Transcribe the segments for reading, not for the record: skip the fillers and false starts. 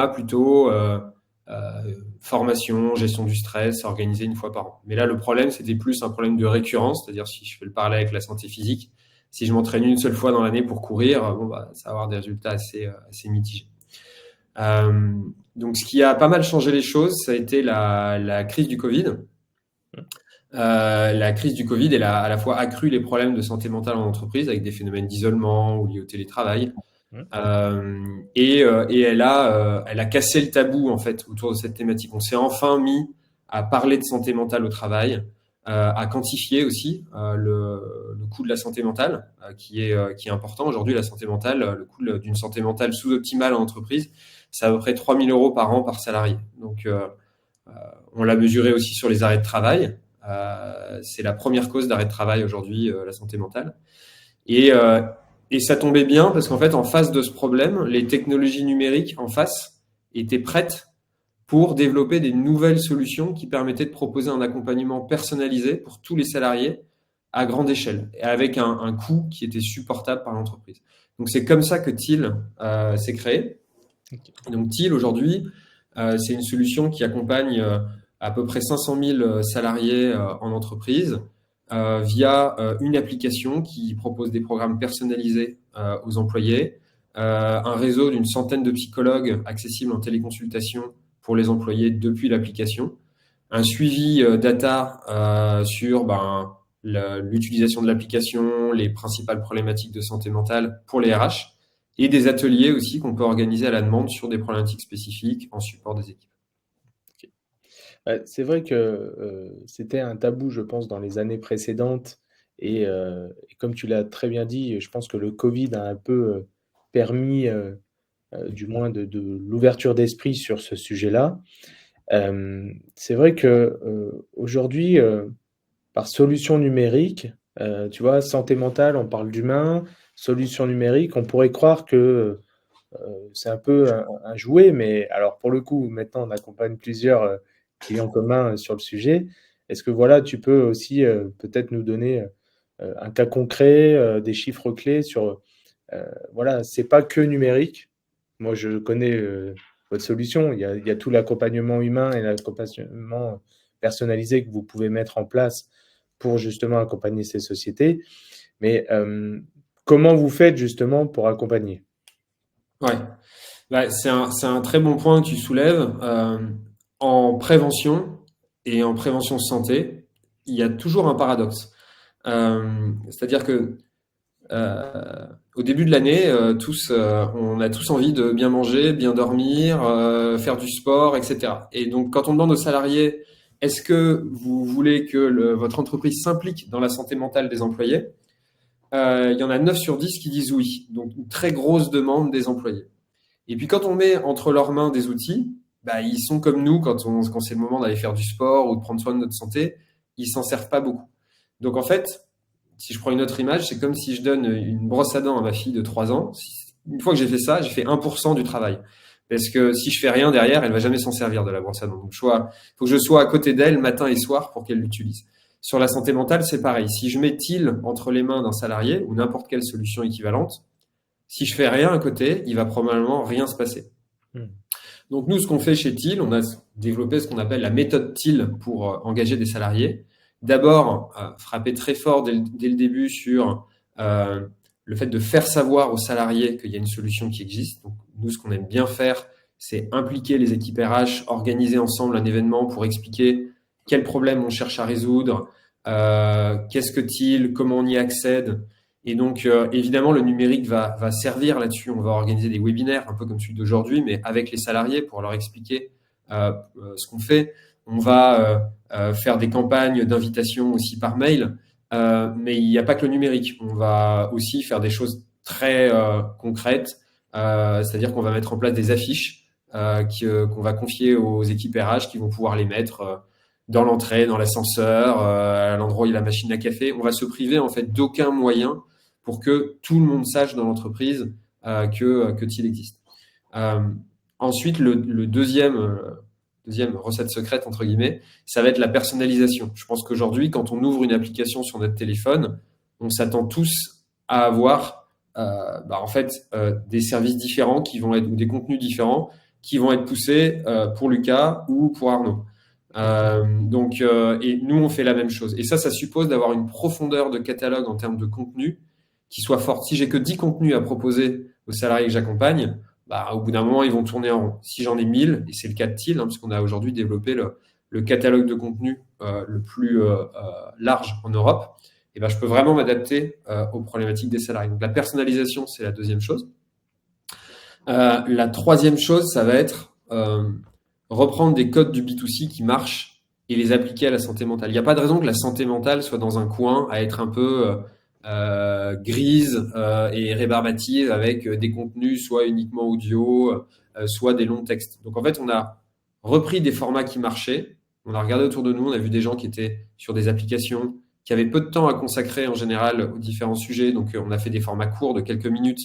plutôt formation, gestion du stress, organisée une fois par an. Mais là, le problème, c'était plus un problème de récurrence, c'est-à-dire si je fais le parallèle avec la santé physique, si je m'entraîne une seule fois dans l'année pour courir, bon, bah, ça va avoir des résultats assez mitigés. Euh, donc, ce qui a pas mal changé les choses, ça a été la crise du Covid. La crise du Covid, elle a à la fois accru les problèmes de santé mentale en entreprise avec des phénomènes d'isolement ou liés au télétravail. Et elle a cassé le tabou en fait autour de cette thématique. On s'est enfin mis à parler de santé mentale au travail, à quantifier aussi le coût de la santé mentale, qui est important. Aujourd'hui, la santé mentale, le coût d'une santé mentale sous-optimale en entreprise, c'est à peu près 3 000 euros par an par salarié. Donc, on l'a mesuré aussi sur les arrêts de travail. C'est la première cause d'arrêt de travail aujourd'hui, la santé mentale. Et, euh, et ça tombait bien parce qu'en fait, en face de ce problème, les technologies numériques en face étaient prêtes pour développer des nouvelles solutions qui permettaient de proposer un accompagnement personnalisé pour tous les salariés à grande échelle et avec un coût qui était supportable par l'entreprise. Donc c'est comme ça que Thiel s'est créé. Donc Thiel aujourd'hui, c'est une solution qui accompagne à peu près 500 000 salariés en entreprise via une application qui propose des programmes personnalisés aux employés, un réseau d'une centaine de psychologues accessibles en téléconsultation pour les employés depuis l'application, un suivi data sur l'utilisation de l'application, les principales problématiques de santé mentale pour les RH, et des ateliers aussi qu'on peut organiser à la demande sur des problématiques spécifiques en support des équipes. C'est vrai que c'était un tabou, je pense, dans les années précédentes. Et comme tu l'as très bien dit, je pense que le Covid a un peu permis, du moins, de l'ouverture d'esprit sur ce sujet-là. C'est vrai que aujourd'hui, par solution numérique, tu vois, santé mentale, on parle d'humain, solution numérique, on pourrait croire que c'est un peu un jouet, mais alors pour le coup, maintenant on accompagne plusieurs clients communs sur le sujet. Est-ce que voilà, tu peux aussi peut-être nous donner un cas concret, des chiffres clés sur voilà, c'est pas que numérique. Moi, je connais votre solution. Il y a tout l'accompagnement humain et l'accompagnement personnalisé que vous pouvez mettre en place pour justement accompagner ces sociétés. Mais comment vous faites justement pour accompagner? Ouais, c'est un très bon point que tu soulèves. En prévention et en prévention santé, il y a toujours un paradoxe. C'est-à-dire que au début de l'année, on a tous envie de bien manger, bien dormir, faire du sport, etc. Et donc, quand on demande aux salariés, est-ce que vous voulez que votre entreprise s'implique dans la santé mentale des employés? Il y en a 9 sur 10 qui disent oui. Donc, une très grosse demande des employés. Et puis, quand on met entre leurs mains des outils, bah, ils sont comme nous quand c'est le moment d'aller faire du sport ou de prendre soin de notre santé, ils s'en servent pas beaucoup. Donc, en fait, si je prends une autre image, c'est comme si je donne une brosse à dents à ma fille de 3 ans. Une fois que j'ai fait ça, j'ai fait 1% du travail. Parce que si je fais rien derrière, elle va jamais s'en servir de la brosse à dents. Donc, faut que je sois à côté d'elle matin et soir pour qu'elle l'utilise. Sur la santé mentale, c'est pareil. Si je mets TIL entre les mains d'un salarié ou n'importe quelle solution équivalente, si je fais rien à côté, il va probablement rien se passer. Hmm. Donc nous, ce qu'on fait chez TIL, on a développé ce qu'on appelle la méthode TIL pour engager des salariés. D'abord, frapper très fort dès le début sur le fait de faire savoir aux salariés qu'il y a une solution qui existe. Donc nous, ce qu'on aime bien faire, c'est impliquer les équipes RH, organiser ensemble un événement pour expliquer quel problème on cherche à résoudre, qu'est-ce que TIL, comment on y accède. Et donc, évidemment, le numérique va servir là-dessus. On va organiser des webinaires, un peu comme celui d'aujourd'hui, mais avec les salariés pour leur expliquer ce qu'on fait. On va faire des campagnes d'invitation aussi par mail, mais il n'y a pas que le numérique. On va aussi faire des choses très concrètes, c'est-à-dire qu'on va mettre en place des affiches qu'on va confier aux équipes RH qui vont pouvoir les mettre dans l'entrée, dans l'ascenseur, à l'endroit où il y a la machine à café. On va se priver en fait d'aucun moyen pour que tout le monde sache dans l'entreprise que TIL existe. Ensuite, le deuxième recette secrète, entre guillemets, ça va être la personnalisation. Je pense qu'aujourd'hui, quand on ouvre une application sur notre téléphone, on s'attend tous à avoir en fait des services différents qui vont être, ou des contenus différents qui vont être poussés pour Lucas ou pour Arnaud. Et nous, on fait la même chose. Et ça suppose d'avoir une profondeur de catalogue en termes de contenu qui soit forte. Si j'ai que 10 contenus à proposer aux salariés que j'accompagne, au bout d'un moment, ils vont tourner en rond. Si j'en ai 1000, et c'est le cas de Thiel, parce qu'on a aujourd'hui développé le catalogue de contenu le plus large en Europe, et je peux vraiment m'adapter aux problématiques des salariés. Donc la personnalisation, c'est la deuxième chose. La troisième chose, ça va être reprendre des codes du B2C qui marchent et les appliquer à la santé mentale. Il n'y a pas de raison que la santé mentale soit dans un coin à être un peu grise et rébarbative avec des contenus soit uniquement audio, soit des longs textes. Donc en fait, on a repris des formats qui marchaient, on a regardé autour de nous, on a vu des gens qui étaient sur des applications, qui avaient peu de temps à consacrer en général aux différents sujets, donc on a fait des formats courts de quelques minutes.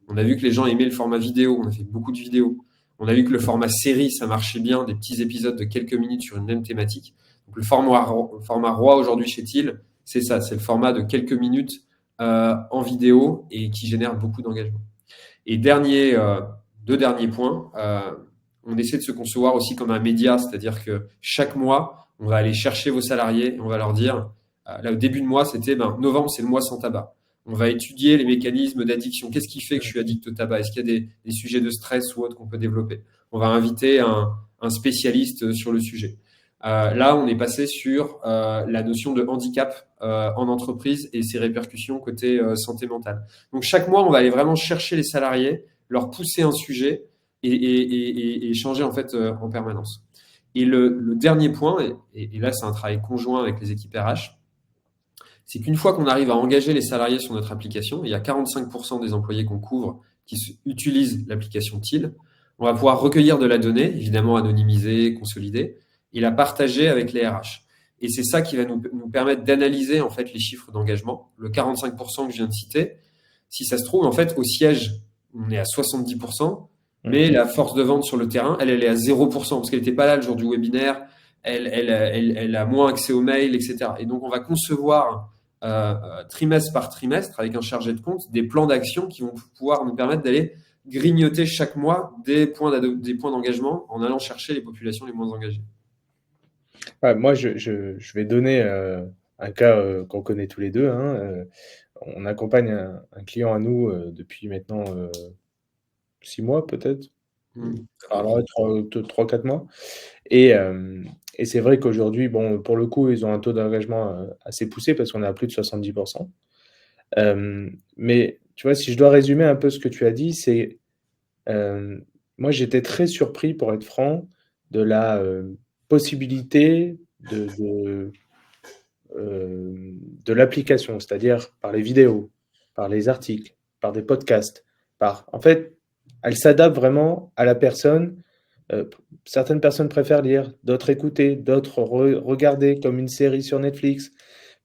On a vu que les gens aimaient le format vidéo, on a fait beaucoup de vidéos. On a vu que le format série, ça marchait bien, des petits épisodes de quelques minutes sur une même thématique. Donc le format roi aujourd'hui chez Thiel, c'est ça, c'est le format de quelques minutes en vidéo et qui génère beaucoup d'engagement. Et deux derniers points, on essaie de se concevoir aussi comme un média, c'est-à-dire que chaque mois, on va aller chercher vos salariés et on va leur dire, là au début de mois, c'était novembre, c'est le mois sans tabac. On va étudier les mécanismes d'addiction. Qu'est-ce qui fait que je suis addict au tabac? Est-ce qu'il y a des sujets de stress ou autres qu'on peut développer? On va inviter un spécialiste sur le sujet. Là, on est passé sur la notion de handicap en entreprise et ses répercussions côté santé mentale. Donc, chaque mois, on va aller vraiment chercher les salariés, leur pousser un sujet et changer en fait en permanence. Et le dernier point, et là, c'est un travail conjoint avec les équipes RH, c'est qu'une fois qu'on arrive à engager les salariés sur notre application, il y a 45% des employés qu'on couvre qui utilisent l'application Thiel, on va pouvoir recueillir de la donnée, évidemment anonymisée, consolidée, et la partager avec les RH. Et c'est ça qui va nous permettre d'analyser en fait les chiffres d'engagement. Le 45% que je viens de citer, si ça se trouve, en fait, au siège, on est à 70%, mais la force de vente sur le terrain, elle est à 0%, parce qu'elle n'était pas là le jour du webinaire, elle a moins accès aux mails, etc. Et donc, on va concevoir trimestre par trimestre, avec un chargé de compte, des plans d'action qui vont pouvoir nous permettre d'aller grignoter chaque mois des points d'engagement en allant chercher les populations les moins engagées. Ouais, moi, je vais donner un cas qu'on connaît tous les deux. On accompagne un client à nous depuis maintenant 6 mois peut-être. Alors, 3-4 mois. Et c'est vrai qu'aujourd'hui, bon, pour le coup, ils ont un taux d'engagement assez poussé parce qu'on est à plus de 70%. Mais tu vois, si je dois résumer un peu ce que tu as dit, c'est moi, j'étais très surpris, pour être franc, de la possibilité de l'application, c'est-à-dire par les vidéos, par les articles, par des podcasts. En fait, elle s'adapte vraiment à la personne. Certaines personnes préfèrent lire, d'autres écouter, d'autres regarder comme une série sur Netflix,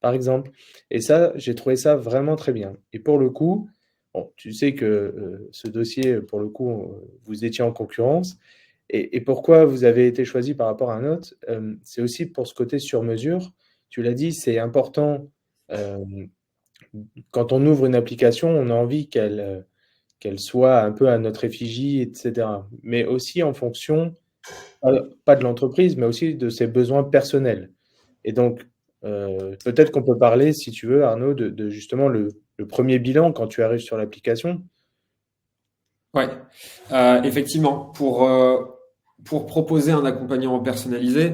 par exemple. Et ça, j'ai trouvé ça vraiment très bien. Et pour le coup, bon, tu sais que ce dossier, pour le coup, vous étiez en concurrence. Et pourquoi vous avez été choisi par rapport à un autre, c'est aussi pour ce côté sur mesure. Tu l'as dit, c'est important. Quand on ouvre une application, on a envie qu'elle soit un peu à notre effigie, etc. Mais aussi en fonction, pas de l'entreprise, mais aussi de ses besoins personnels. Et donc, peut-être qu'on peut parler, si tu veux, Arnaud, de justement le premier bilan quand tu arrives sur l'application. Ouais, effectivement, pour proposer un accompagnement personnalisé,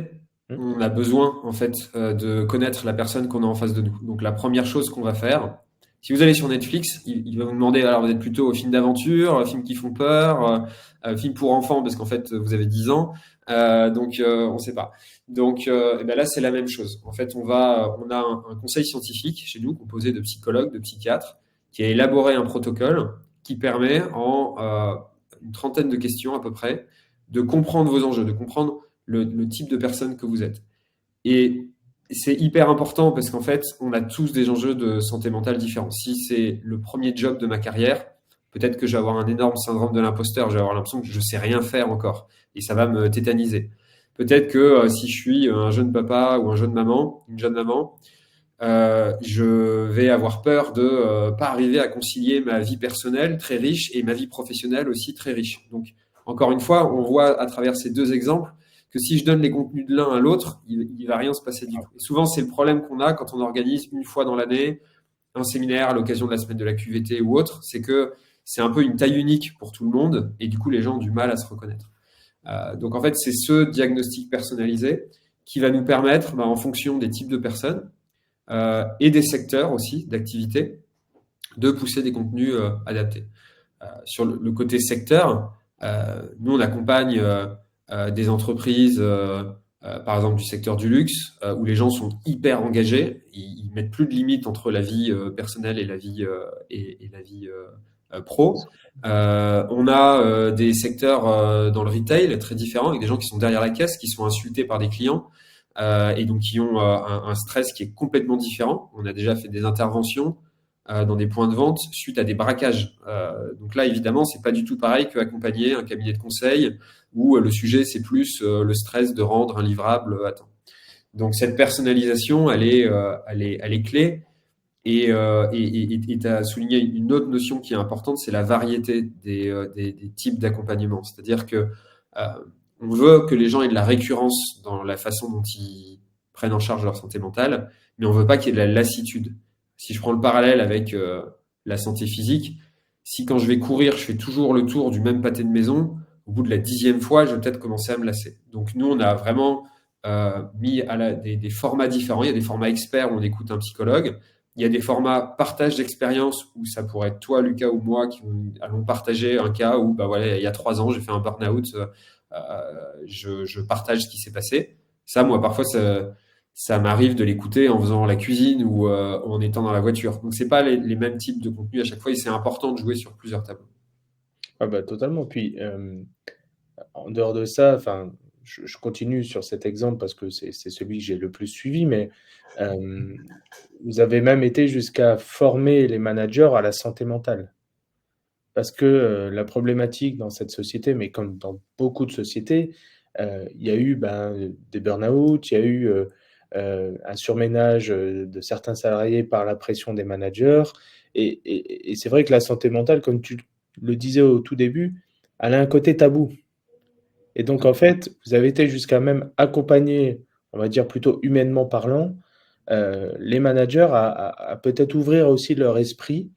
on a besoin en fait de connaître la personne qu'on a en face de nous. Donc la première chose qu'on va faire, si vous allez sur Netflix, il va vous demander, alors vous êtes plutôt au film d'aventure, films qui font peur, film pour enfants parce qu'en fait vous avez 10 ans, donc on ne sait pas. Donc là c'est la même chose. En fait on a un conseil scientifique chez nous composé de psychologues, de psychiatres, qui a élaboré un protocole qui permet en une trentaine de questions à peu près de comprendre vos enjeux, de comprendre le type de personne que vous êtes. Et c'est hyper important parce qu'en fait, on a tous des enjeux de santé mentale différents. Si c'est le premier job de ma carrière, peut-être que je vais avoir un énorme syndrome de l'imposteur, je vais avoir l'impression que je ne sais rien faire encore et ça va me tétaniser. Peut-être que si je suis un jeune papa ou une jeune maman, je vais avoir peur de pas arriver à concilier ma vie personnelle très riche et ma vie professionnelle aussi très riche. Donc, Encore une fois, on voit à travers ces deux exemples que si je donne les contenus de l'un à l'autre, il va rien se passer du tout. Et souvent, c'est le problème qu'on a quand on organise une fois dans l'année un séminaire à l'occasion de la semaine de la QVT ou autre, c'est que c'est un peu une taille unique pour tout le monde et du coup, les gens ont du mal à se reconnaître. Donc, en fait, c'est ce diagnostic personnalisé qui va nous permettre, en fonction des types de personnes et des secteurs aussi d'activité, de pousser des contenus adaptés. Sur le côté secteur, nous, on accompagne des entreprises, par exemple du secteur du luxe, où les gens sont hyper engagés. Ils mettent plus de limites entre la vie personnelle et la vie, et la vie pro. On a des secteurs dans le retail très différents, avec des gens qui sont derrière la caisse, qui sont insultés par des clients, et donc qui ont un stress qui est complètement différent. On a déjà fait des interventions dans des points de vente suite à des braquages. Donc là, évidemment, c'est pas du tout pareil qu'accompagner un cabinet de conseil où le sujet, c'est plus le stress de rendre un livrable à temps. Donc cette personnalisation, elle est clé. Et tu as souligné une autre notion qui est importante, c'est la variété des types d'accompagnement. C'est-à-dire que on veut que les gens aient de la récurrence dans la façon dont ils prennent en charge leur santé mentale, mais on veut pas qu'il y ait de la lassitude. Si je prends le parallèle avec la santé physique, si quand je vais courir, je fais toujours le tour du même pâté de maison, au bout de la 10e fois, je vais peut-être commencer à me lasser. Donc nous, on a vraiment mis des formats différents. Il y a des formats experts où on écoute un psychologue. Il y a des formats partage d'expérience où ça pourrait être toi, Lucas, ou moi qui allons partager un cas où, voilà, il y a 3 ans, j'ai fait un burn-out, je partage ce qui s'est passé. Ça, moi, parfois, ça m'arrive de l'écouter en faisant la cuisine ou en étant dans la voiture. Donc, c'est pas les mêmes types de contenus à chaque fois et c'est important de jouer sur plusieurs tableaux. Ah bah, totalement. Puis, en dehors de ça, enfin, je continue sur cet exemple parce que c'est celui que j'ai le plus suivi, mais vous avez même été jusqu'à former les managers à la santé mentale. Parce que la problématique dans cette société, mais comme dans beaucoup de sociétés, il y a eu des burn-out, il y a eu un surménage de certains salariés par la pression des managers. Et c'est vrai que la santé mentale, comme tu le disais au tout début, elle a un côté tabou. Et donc, en fait, vous avez été jusqu'à même accompagner, on va dire plutôt humainement parlant, les managers à peut-être ouvrir aussi leur esprit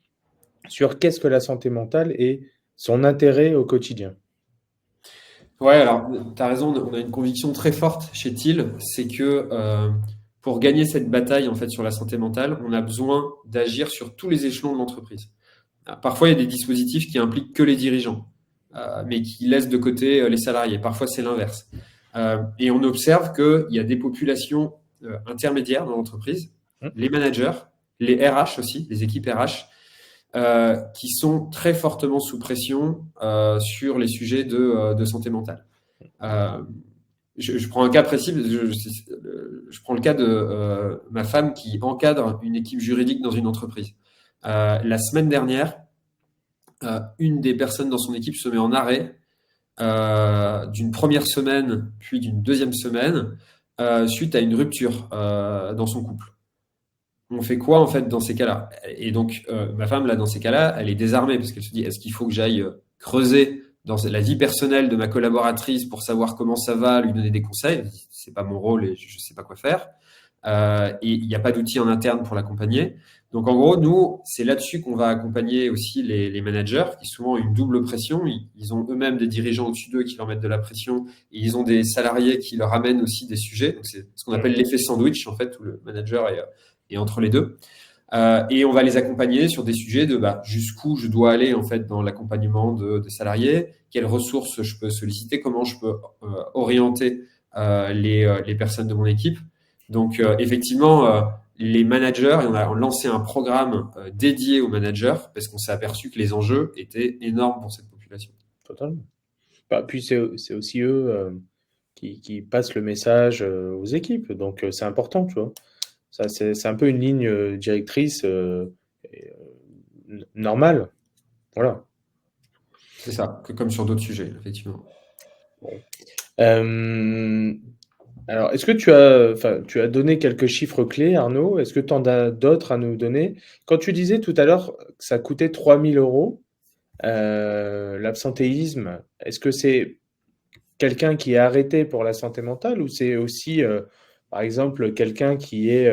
sur qu'est-ce que la santé mentale et son intérêt au quotidien. Ouais, alors, tu as raison, on a une conviction très forte chez Thiel, c'est que pour gagner cette bataille en fait sur la santé mentale, on a besoin d'agir sur tous les échelons de l'entreprise. Parfois, il y a des dispositifs qui impliquent que les dirigeants, mais qui laissent de côté les salariés. Parfois, c'est l'inverse. Et on observe qu'il y a des populations intermédiaires dans l'entreprise, les managers, les RH aussi, les équipes RH, qui sont très fortement sous pression sur les sujets de santé mentale. Je prends un cas précis, je prends le cas de ma femme qui encadre une équipe juridique dans une entreprise. La semaine dernière, une des personnes dans son équipe se met en arrêt d'une première semaine, puis d'une deuxième semaine, suite à une rupture dans son couple. On fait quoi en fait dans ces cas-là? Et donc ma femme là dans ces cas-là, elle est désarmée parce qu'elle se dit est-ce qu'il faut que j'aille creuser dans la vie personnelle de ma collaboratrice pour savoir comment ça va, lui donner des conseils? C'est pas mon rôle et je sais pas quoi faire. Et il n'y a pas d'outils en interne pour l'accompagner. Donc en gros, nous, c'est là-dessus qu'on va accompagner aussi les managers qui souvent ont une double pression. Ils ont eux-mêmes des dirigeants au-dessus d'eux qui leur mettent de la pression et ils ont des salariés qui leur amènent aussi des sujets. Donc c'est ce qu'on appelle l'effet sandwich en fait, où le manager est entre les deux. Et on va les accompagner sur des sujets de jusqu'où je dois aller en fait dans l'accompagnement des salariés, quelles ressources je peux solliciter, comment je peux orienter les personnes de mon équipe. Donc effectivement, les managers, et on a lancé un programme dédié aux managers parce qu'on s'est aperçu que les enjeux étaient énormes pour cette population. Totalement. Puis c'est aussi eux qui passent le message aux équipes, donc c'est important, tu vois. Ça, c'est un peu une ligne directrice normale. Voilà. C'est ça, comme sur d'autres sujets, effectivement. Alors, est-ce que tu as donné quelques chiffres clés, Arnaud? Est-ce que tu en as d'autres à nous donner? Quand tu disais tout à l'heure que ça coûtait 3 000 €, L'absentéisme, est-ce que c'est quelqu'un qui est arrêté pour la santé mentale ou c'est aussi, par exemple, quelqu'un qui est,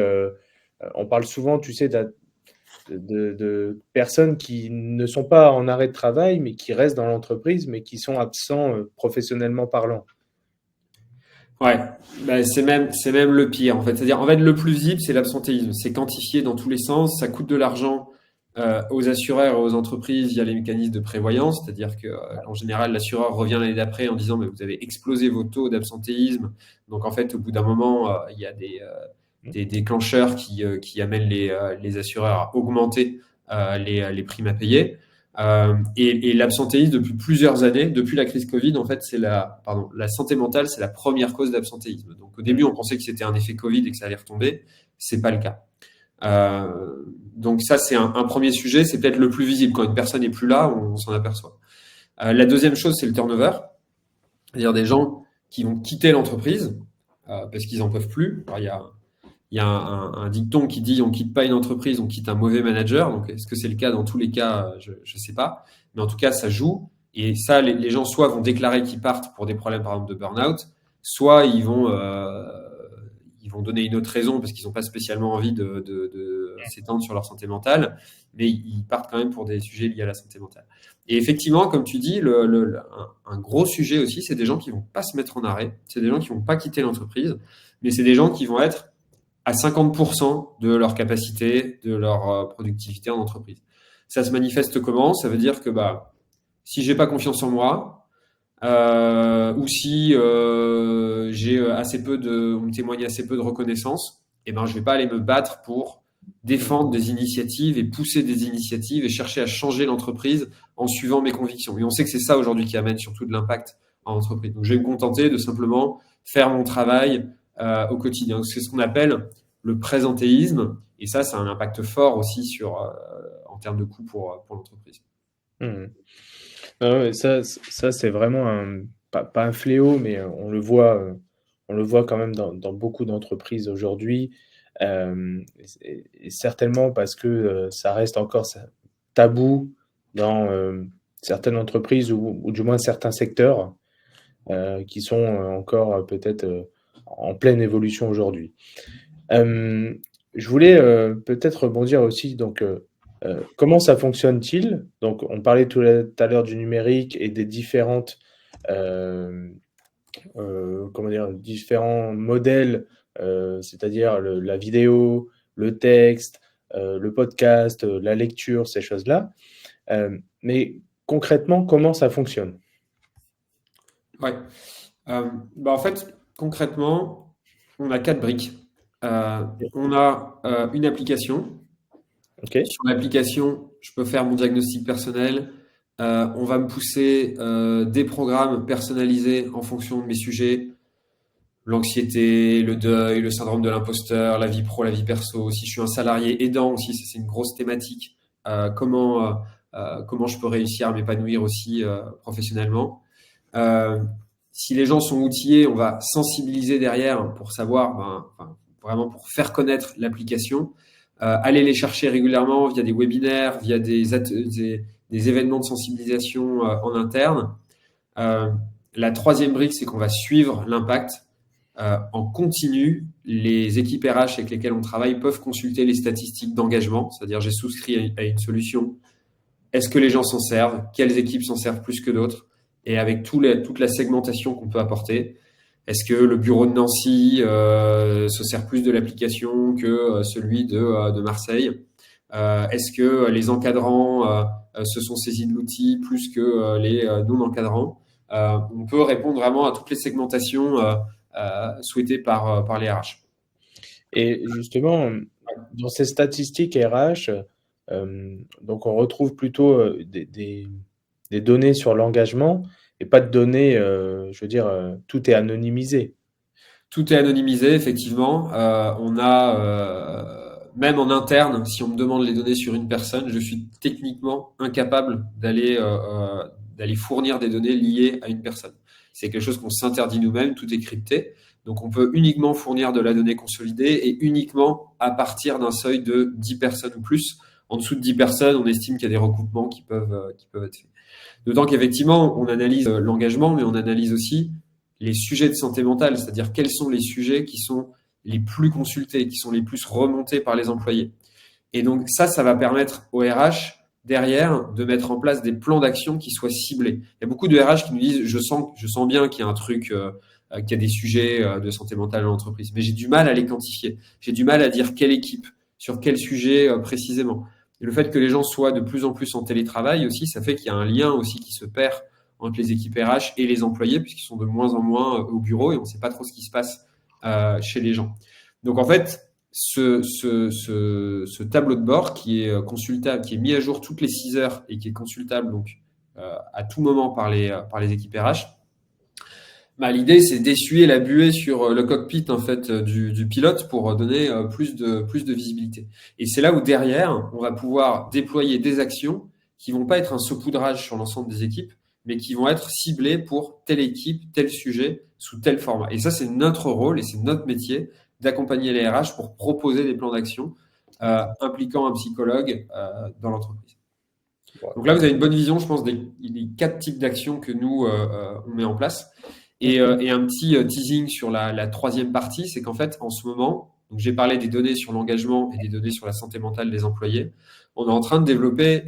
on parle souvent, tu sais, de personnes qui ne sont pas en arrêt de travail, mais qui restent dans l'entreprise, mais qui sont absents professionnellement parlant. Ouais, bah, c'est même le pire en fait. C'est-à-dire en fait le plus visible c'est l'absentéisme. C'est quantifié dans tous les sens, ça coûte de l'argent aux assureurs et aux entreprises via les mécanismes de prévoyance. C'est-à-dire que en général l'assureur revient l'année d'après en disant mais vous avez explosé vos taux d'absentéisme. Donc en fait au bout d'un moment il y a des déclencheurs qui amènent les assureurs à augmenter les primes à payer. Et l'absentéisme depuis plusieurs années, depuis la crise Covid, en fait, la santé mentale, c'est la première cause d'absentéisme. Donc au début, on pensait que c'était un effet Covid et que ça allait retomber. C'est pas le cas. Donc ça, c'est un premier sujet. C'est peut-être le plus visible. Quand une personne n'est plus là, on s'en aperçoit. La deuxième chose, c'est le turnover, c'est-à-dire des gens qui vont quitter l'entreprise parce qu'ils en peuvent plus. Alors, il y a un dicton qui dit on quitte pas une entreprise, on quitte un mauvais manager. Donc, est-ce que c'est le cas dans tous les cas? Je ne sais pas. Mais en tout cas, ça joue. Et ça, les gens soit vont déclarer qu'ils partent pour des problèmes, par exemple, de burn-out, soit ils vont donner une autre raison parce qu'ils n'ont pas spécialement envie de s'étendre sur leur santé mentale, mais ils partent quand même pour des sujets liés à la santé mentale. Et effectivement, comme tu dis, un gros sujet aussi, c'est des gens qui vont pas se mettre en arrêt, c'est des gens qui vont pas quitter l'entreprise, mais c'est des gens qui vont être à 50% de leur capacité, de leur productivité en entreprise. Ça se manifeste comment? Ça veut dire que si j'ai pas confiance en moi, ou si j'ai on me témoigne assez peu de reconnaissance, et ben je vais pas aller me battre pour défendre des initiatives et pousser des initiatives et chercher à changer l'entreprise en suivant mes convictions. Et on sait que c'est ça aujourd'hui qui amène surtout de l'impact en entreprise. Donc je vais me contenter de simplement faire mon travail au quotidien. C'est ce qu'on appelle le présentéisme, et ça a un impact fort aussi en termes de coût pour l'entreprise. Mmh. Ah ouais, ça c'est vraiment pas un fléau, mais on le voit quand même dans beaucoup d'entreprises aujourd'hui. Et certainement parce que ça reste encore tabou dans certaines entreprises ou du moins certains secteurs qui sont encore peut-être en pleine évolution aujourd'hui. Je voulais peut-être rebondir aussi, donc comment ça fonctionne-t-il? Donc on parlait tout à l'heure du numérique et des différentes, comment dire? Différents modèles, c'est-à-dire la vidéo, le texte, le podcast, la lecture, ces choses-là. Mais concrètement, comment ça fonctionne? Ouais. En fait, concrètement, on a 4 briques. On a une application. OK. Sur l'application, je peux faire mon diagnostic personnel. On va me pousser des programmes personnalisés en fonction de mes sujets. L'anxiété, le deuil, le syndrome de l'imposteur, la vie pro, la vie perso. Si je suis un salarié aidant aussi, ça c'est une grosse thématique. Comment je peux réussir à m'épanouir aussi professionnellement. Euh, Si les gens sont outillés, on va sensibiliser derrière pour savoir, vraiment pour faire connaître l'application. Aller les chercher régulièrement via des webinaires, via des événements de sensibilisation en interne. Euh, la troisième brique, c'est qu'on va suivre l'impact en continu. Les équipes RH avec lesquelles on travaille peuvent consulter les statistiques d'engagement, c'est-à-dire j'ai souscrit à une solution. Est-ce que les gens s'en servent? Quelles équipes s'en servent plus que d'autres? Et avec toute la segmentation qu'on peut apporter, est-ce que le bureau de Nancy se sert plus de l'application que celui de Marseille? Est-ce que les encadrants se sont saisis de l'outil plus que les non-encadrants? On peut répondre vraiment à toutes les segmentations souhaitées par les RH. Et justement, dans ces statistiques RH, donc on retrouve plutôt des données sur l'engagement et pas de données, je veux dire, tout est anonymisé. Tout est anonymisé, effectivement. Même en interne, si on me demande les données sur une personne, je suis techniquement incapable d'aller fournir des données liées à une personne. C'est quelque chose qu'on s'interdit nous-mêmes, tout est crypté. Donc on peut uniquement fournir de la donnée consolidée et uniquement à partir d'un seuil de 10 personnes ou plus. En dessous de 10 personnes, on estime qu'il y a des recoupements qui peuvent être faits. D'autant qu'effectivement, on analyse l'engagement, mais on analyse aussi les sujets de santé mentale, c'est-à-dire quels sont les sujets qui sont les plus consultés, qui sont les plus remontés par les employés. Et donc ça va permettre au RH derrière de mettre en place des plans d'action qui soient ciblés. Il y a beaucoup de RH qui nous disent je sens bien qu'il y a un truc, qu'il y a des sujets de santé mentale dans l'entreprise, mais j'ai du mal à les quantifier. J'ai du mal à dire quelle équipe, sur quel sujet précisément. Et le fait que les gens soient de plus en plus en télétravail aussi, ça fait qu'il y a un lien aussi qui se perd entre les équipes RH et les employés, puisqu'ils sont de moins en moins au bureau et on ne sait pas trop ce qui se passe chez les gens. Donc en fait, ce tableau de bord qui est consultable, qui est mis à jour toutes les 6 heures et qui est consultable donc à tout moment par les équipes RH, l'idée c'est d'essuyer la buée sur le cockpit en fait du pilote pour donner plus de visibilité. Et c'est là où derrière on va pouvoir déployer des actions qui vont pas être un saupoudrage sur l'ensemble des équipes, mais qui vont être ciblées pour telle équipe, tel sujet, sous tel format. Et ça, c'est notre rôle et c'est notre métier d'accompagner les RH pour proposer des plans d'action impliquant un psychologue dans l'entreprise. Donc là, vous avez une bonne vision, je pense, des 4 types d'actions que nous, on met en place. Et un petit teasing sur la troisième partie, c'est qu'en fait, en ce moment, donc j'ai parlé des données sur l'engagement et des données sur la santé mentale des employés. On est en train de développer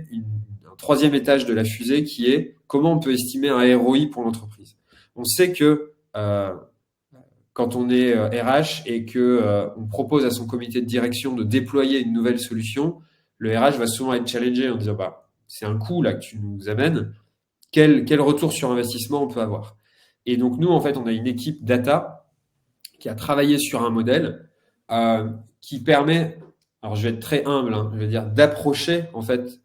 un troisième étage de la fusée qui est comment on peut estimer un ROI pour l'entreprise. On sait que quand on est RH et que on propose à son comité de direction de déployer une nouvelle solution, le RH va souvent être challengé en disant c'est un coût là que tu nous amènes, quel retour sur investissement on peut avoir. Et donc nous en fait on a une équipe data qui a travaillé sur un modèle qui permet, alors je vais être très humble, je vais dire d'approcher en fait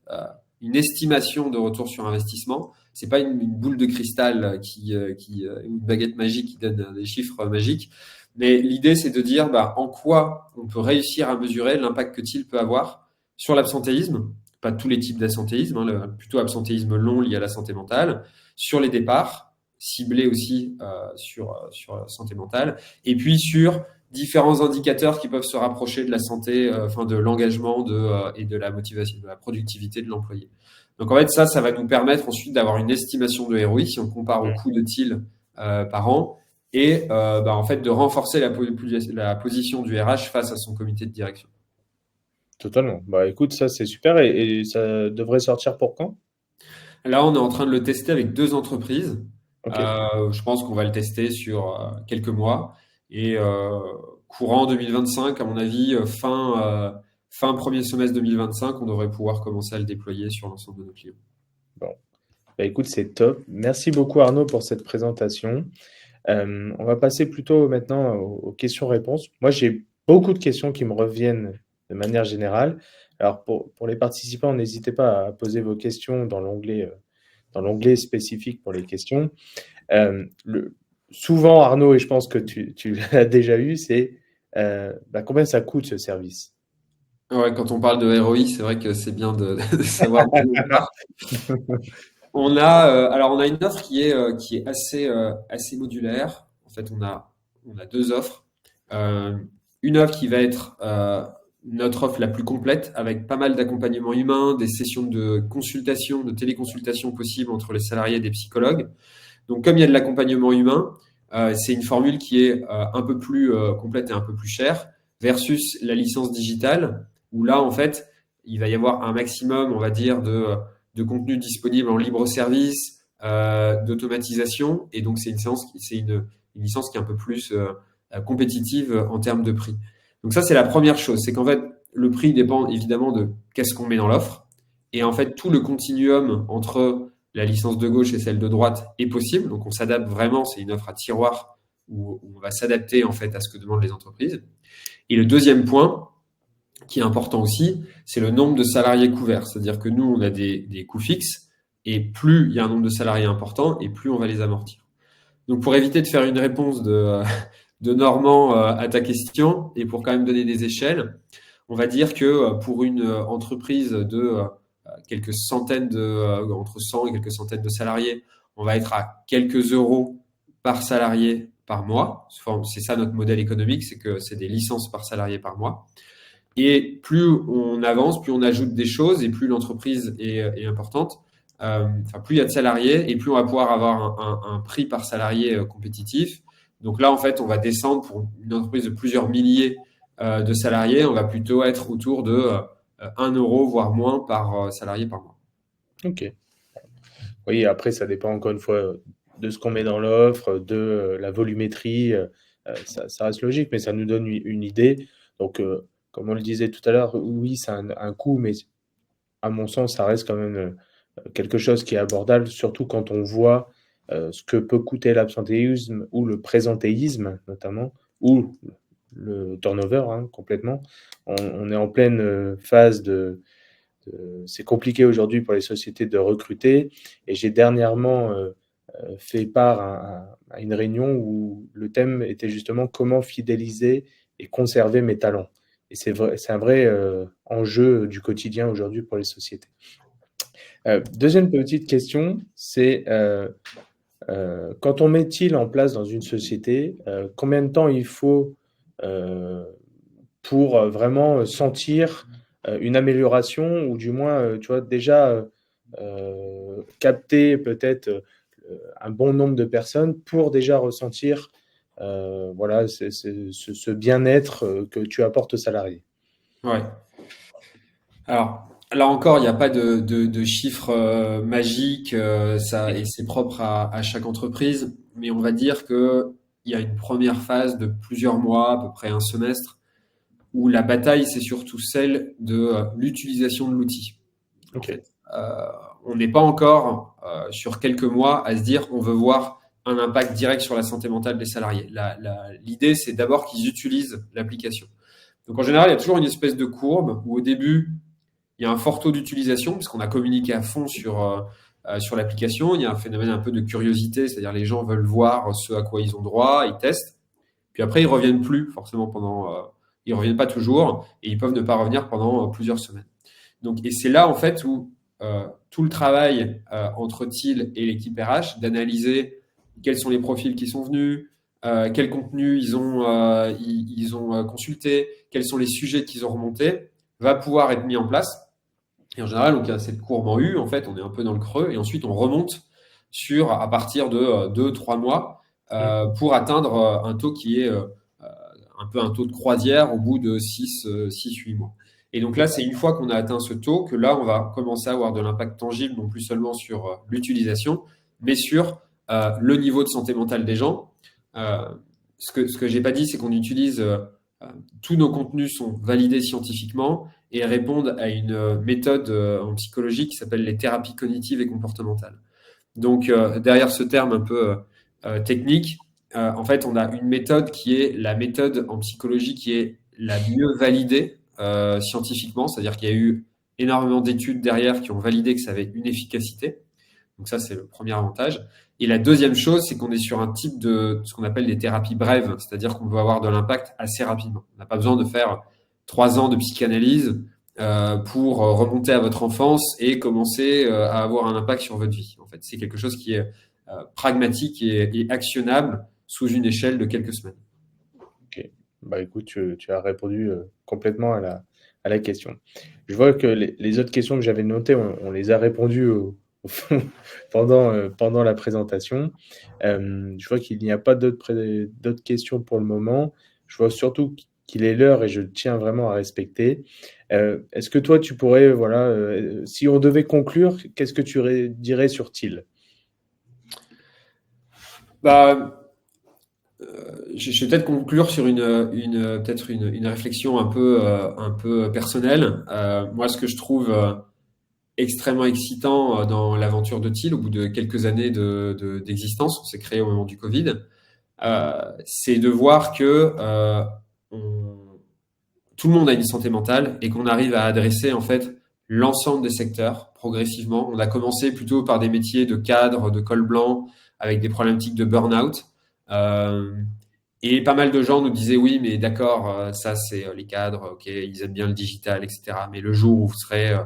une estimation de retour sur investissement. C'est pas une boule de cristal une baguette magique qui donne des chiffres magiques, mais l'idée c'est de dire en quoi on peut réussir à mesurer l'impact que TIL peut avoir sur l'absentéisme, pas tous les types d'absentéisme, plutôt absentéisme long lié à la santé mentale, sur les départs, ciblés aussi sur santé mentale, et puis sur différents indicateurs qui peuvent se rapprocher de la santé, de l'engagement et de la motivation, de la productivité de l'employé. Donc en fait, ça va nous permettre ensuite d'avoir une estimation de ROI si on compare au coût de TIL par an et en fait de renforcer la position du RH face à son comité de direction. Totalement. Écoute, ça c'est super et ça devrait sortir pour quand? Là, on est en train de le tester avec 2 entreprises. Okay. Je pense qu'on va le tester sur quelques mois et courant 2025, à mon avis, fin premier semestre 2025, on devrait pouvoir commencer à le déployer sur l'ensemble de nos clients. Bon, écoute, c'est top. Merci beaucoup Arnaud pour cette présentation. On va passer plutôt maintenant aux questions-réponses. Moi, j'ai beaucoup de questions qui me reviennent de manière générale. Alors, pour les participants, n'hésitez pas à poser vos questions dans l'onglet spécifique pour les questions. Souvent, Arnaud, et je pense que tu l'as déjà eu, c'est combien ça coûte ce service? Ouais, quand on parle de ROI, c'est vrai que c'est bien de savoir d'où on part. On a une offre qui est assez modulaire. En fait, on a 2 offres. Une offre qui va être notre offre la plus complète, avec pas mal d'accompagnement humain, des sessions de consultation, de téléconsultation possibles entre les salariés et des psychologues. Donc, comme il y a de l'accompagnement humain, c'est une formule qui est un peu plus complète et un peu plus chère, versus la licence digitale, où là, en fait, il va y avoir un maximum, on va dire, de contenu disponible en libre service, d'automatisation, et donc c'est une licence qui est un peu plus compétitive en termes de prix. Donc ça, c'est la première chose, c'est qu'en fait, le prix dépend évidemment de qu'est-ce qu'on met dans l'offre, et en fait, tout le continuum entre la licence de gauche et celle de droite est possible, donc on s'adapte vraiment, c'est une offre à tiroir où on va s'adapter en fait à ce que demandent les entreprises. Et le deuxième point, qui est important aussi, c'est le nombre de salariés couverts. C'est-à-dire que nous, on a des coûts fixes, et plus il y a un nombre de salariés important, et plus on va les amortir. Donc, pour éviter de faire une réponse de Normand à ta question, et pour quand même donner des échelles, on va dire que pour une entreprise de quelques centaines entre 100 et quelques centaines de salariés, on va être à quelques euros par salarié par mois. C'est ça notre modèle économique, c'est que c'est des licences par salarié par mois. Et plus on avance, plus on ajoute des choses et plus l'entreprise est importante. Enfin, plus il y a de salariés et plus on va pouvoir avoir un prix par salarié compétitif. Donc là, en fait, on va descendre pour une entreprise de plusieurs milliers de salariés. On va plutôt être autour de 1 euro, voire moins par salarié par mois. Ok. Oui, après, ça dépend encore une fois de ce qu'on met dans l'offre, de la volumétrie. Ça reste logique, mais ça nous donne une idée. Donc, comme on le disait tout à l'heure, oui, c'est un coût, mais à mon sens, ça reste quand même quelque chose qui est abordable, surtout quand on voit ce que peut coûter l'absentéisme ou le présentéisme, notamment, ou le turnover, hein, complètement. On est en pleine phase c'est compliqué aujourd'hui pour les sociétés de recruter. Et j'ai dernièrement fait part à une réunion où le thème était justement comment fidéliser et conserver mes talents. Et c'est un vrai enjeu du quotidien aujourd'hui pour les sociétés. Deuxième petite question, c'est quand on met-il en place dans une société, combien de temps il faut euh, pour vraiment sentir une amélioration ou du moins, tu vois, déjà capter peut-être un bon nombre de personnes pour déjà ressentir voilà, ce bien-être que tu apportes aux salariés. Ouais. Alors, là encore, il n'y a pas de chiffres magiques, et c'est propre à chaque entreprise, mais on va dire que il y a une première phase de plusieurs mois, à peu près un semestre, où la bataille, c'est surtout celle de l'utilisation de l'outil. En Ok, fait, Euh, on n'est pas encore sur quelques mois à se dire on veut voir un impact direct sur la santé mentale des salariés. L'idée, c'est d'abord qu'ils utilisent l'application. Donc en général, il y a toujours une espèce de courbe où au début, il y a un fort taux d'utilisation parce qu'on a communiqué à fond sur l'application. Il y a un phénomène un peu de curiosité, c'est-à-dire les gens veulent voir ce à quoi ils ont droit, ils testent. Puis après, ils reviennent plus forcément ils reviennent pas toujours et ils peuvent ne pas revenir pendant plusieurs semaines. Donc, et c'est là en fait où tout le travail entre Thiel et l'équipe RH d'analyser quels sont les profils qui sont venus, quel contenu ils ont consulté, quels sont les sujets qu'ils ont remontés, va pouvoir être mis en place. Et en général, donc, il y a cette courbe en U, en fait, on est un peu dans le creux, et ensuite on remonte à partir de 2-3 mois pour atteindre un taux qui est un peu un taux de croisière au bout de 6-8 mois. Et donc là, c'est une fois qu'on a atteint ce taux que là, on va commencer à avoir de l'impact tangible, non plus seulement sur l'utilisation, mais sur le niveau de santé mentale des gens. Euh, ce que j'ai pas dit, c'est qu'on utilise tous nos contenus sont validés scientifiquement et répondent à une méthode en psychologie qui s'appelle les thérapies cognitives et comportementales. Donc derrière ce terme un peu technique, en fait, on a une méthode qui est la méthode en psychologie qui est la mieux validée scientifiquement, c'est-à-dire qu'il y a eu énormément d'études derrière qui ont validé que ça avait une efficacité. Donc ça, c'est le premier avantage. Et la deuxième chose, c'est qu'on est sur un type de ce qu'on appelle des thérapies brèves, c'est-à-dire qu'on veut avoir de l'impact assez rapidement. On n'a pas besoin de faire 3 ans de psychanalyse pour remonter à votre enfance et commencer à avoir un impact sur votre vie. En fait, c'est quelque chose qui est pragmatique et actionnable sous une échelle de quelques semaines. ok. Bah écoute, tu as répondu complètement à la question. Je vois que les autres questions que j'avais notées, on les a répondues au fond pendant la présentation. Je vois qu'il n'y a pas d'autres questions pour le moment. Je vois surtout qu'il est l'heure et je tiens vraiment à respecter. Est-ce que toi, tu pourrais, voilà, si on devait conclure, qu'est-ce que tu dirais sur TIL? Bah, je vais peut-être conclure sur peut-être une réflexion un peu personnelle. Moi, ce que je trouve extrêmement excitant dans l'aventure de Thiel, au bout de quelques années d'existence, on s'est créé au moment du Covid, c'est de voir que tout le monde a une santé mentale et qu'on arrive à adresser en fait l'ensemble des secteurs progressivement. On a commencé plutôt par des métiers de cadre, de col blanc, avec des problématiques de burn-out. Euh, et pas mal de gens nous disaient oui, mais d'accord, ça c'est les cadres, ok, ils aiment bien le digital, etc. Mais le jour où vous serez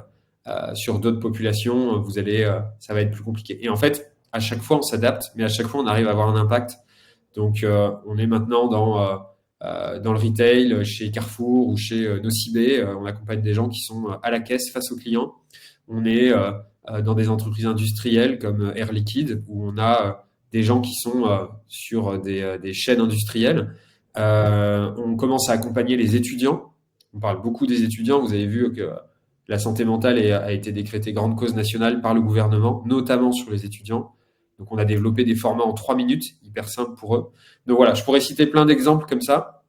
sur d'autres populations, ça va être plus compliqué. Et en fait, à chaque fois on s'adapte, mais à chaque fois on arrive à avoir un impact. Donc on est maintenant dans dans le retail, chez Carrefour ou chez Nocibé. On accompagne des gens qui sont à la caisse face aux clients. On est dans des entreprises industrielles comme Air Liquide, où on a des gens qui sont sur des chaînes industrielles. On commence à accompagner les étudiants. On parle beaucoup des étudiants. Vous avez vu que la santé mentale a été décrétée grande cause nationale par le gouvernement, notamment sur les étudiants. Donc, on a développé des formats en 3 minutes, hyper simples pour eux. Donc voilà, je pourrais citer plein d'exemples comme ça.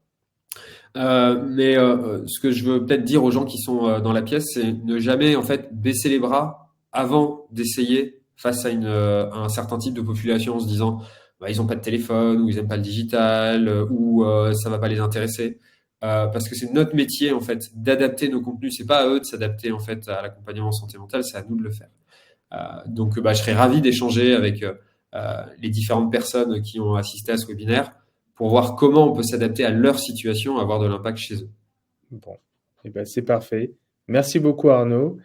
Mais ce que je veux peut-être dire aux gens qui sont dans la pièce, c'est ne jamais en fait baisser les bras avant d'essayer face à un certain type de population en se disant bah, ils n'ont pas de téléphone ou ils n'aiment pas le digital ou ça va pas les intéresser. Parce que c'est notre métier en fait d'adapter nos contenus. C'est pas à eux de s'adapter en fait à l'accompagnement en santé mentale, c'est à nous de le faire. Donc bah, je serais ravi d'échanger avec les différentes personnes qui ont assisté à ce webinaire pour voir comment on peut s'adapter à leur situation, avoir de l'impact chez eux. Bon, eh ben, c'est parfait. Merci beaucoup Arnaud.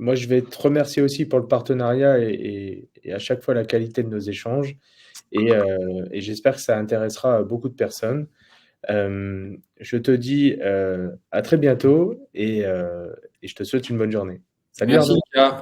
Moi, je vais te remercier aussi pour le partenariat et à chaque fois la qualité de nos échanges. Et j'espère que ça intéressera beaucoup de personnes. Je te dis à très bientôt et je te souhaite une bonne journée. Salut Merci Arnaud. Lucas.